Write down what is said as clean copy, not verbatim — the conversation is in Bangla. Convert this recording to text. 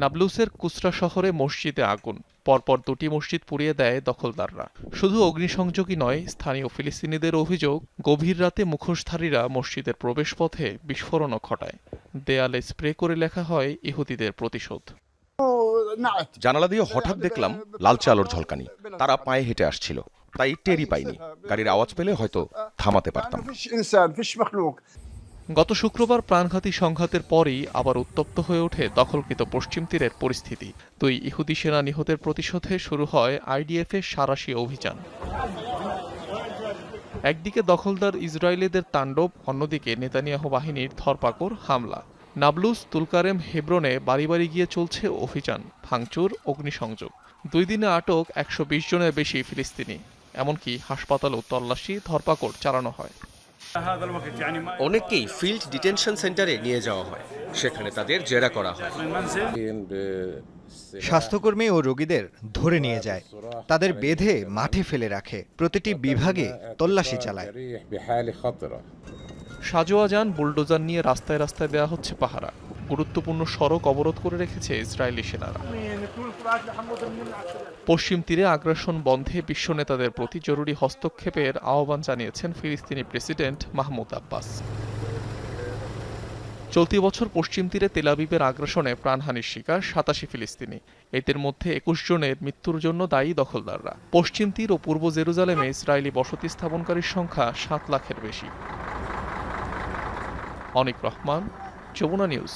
নাবলুসের কুসরা শহরে মসজিদে আগুন, পরপর দুটি মসজিদ পুড়িয়ে দেয় দখলদাররা। শুধু অগ্নিসংযোগই নয়, স্থানীয় ফিলিস্তিনিদের অভিযোগ, গভীর রাতে মুখোশধারীরা মসজিদের প্রবেশপথে বিস্ফোরণও ঘটায়। দেয়ালে স্প্রে করে লেখা হয় ইহুদিদের প্রতিশোধ। জানালা দিয়ে হঠাৎ দেখলাম লালচে আলোর ঝলকানি। তারা পায়ে হেঁটে আসছিল, তাই টেরই পাইনি। গাড়ির আওয়াজ পেলে হয়তো থামাতে পারতাম। গত শুক্রবার প্রাণঘাতী সংঘাতের পরই আবার উত্তপ্ত হয়ে ওঠে দখলকৃত পশ্চিম তীরের পরিস্থিতি। দুই ইহুদি সেনা নিহতের প্রতিশোধে শুরু হয় আইডিএফের সাঁড়াশি অভিযান। একদিকে দখলদার ইসরায়েলিদের তাণ্ডব, অন্যদিকে নেতানিয়াহু বাহিনীর ধরপাকড়, হামলা। নাবলুস, তুলকারেম, হেব্রনে বাড়ি বাড়ি গিয়ে চলছে অভিযান, ভাঙচুর, অগ্নিসংযোগ। 2 দিনে আটক 120 জনের বেশি ফিলিস্তিনি। এমনকি হাসপাতালেও তল্লাশি, ধরপাকড় চালানো হয়। অনেককেই ফিল্ড ডিটেনশন সেন্টারে নিয়ে যাওয়া হয়, সেখানে তাদের জেরা করা হয়। স্বাস্থ্যকর্মী ও রোগীদের ধরে নিয়ে যায়, তাদের বেঁধে মাঠে ফেলে রাখে, প্রতিটি বিভাগে তল্লাশি চালায়। সাজোয়া যান, বুলডোজার নিয়ে রাস্তায় রাস্তায় দেওয়া হচ্ছে পাহারা। গুরুত্বপূর্ণ সড়ক অবরোধ করে রেখেছে ইসরায়েলি সেনারা। পশ্চিম তীরে আগ্রাসন বন্ধে বিশ্ব নেতাদের প্রতি জরুরি হস্তক্ষেপের আহ্বান জানিয়েছেন ফিলিস্তিনি প্রেসিডেন্ট মাহমুদ আব্বাস। চলতি বছর পশ্চিম তীরে তেল আবিবের আগ্রাসনে প্রাণহানির শিকার 87 ফিলিস্তিনি। এদের মধ্যে 21 জনের মৃত্যুর জন্য দায়ী দখলদাররা। পশ্চিম তীর ও পূর্ব জেরুজালেমে ইসরায়েলি বসতি স্থাপনকারীর সংখ্যা 7 লাখের বেশি। অনিক রহমান, যমুনা নিউজ।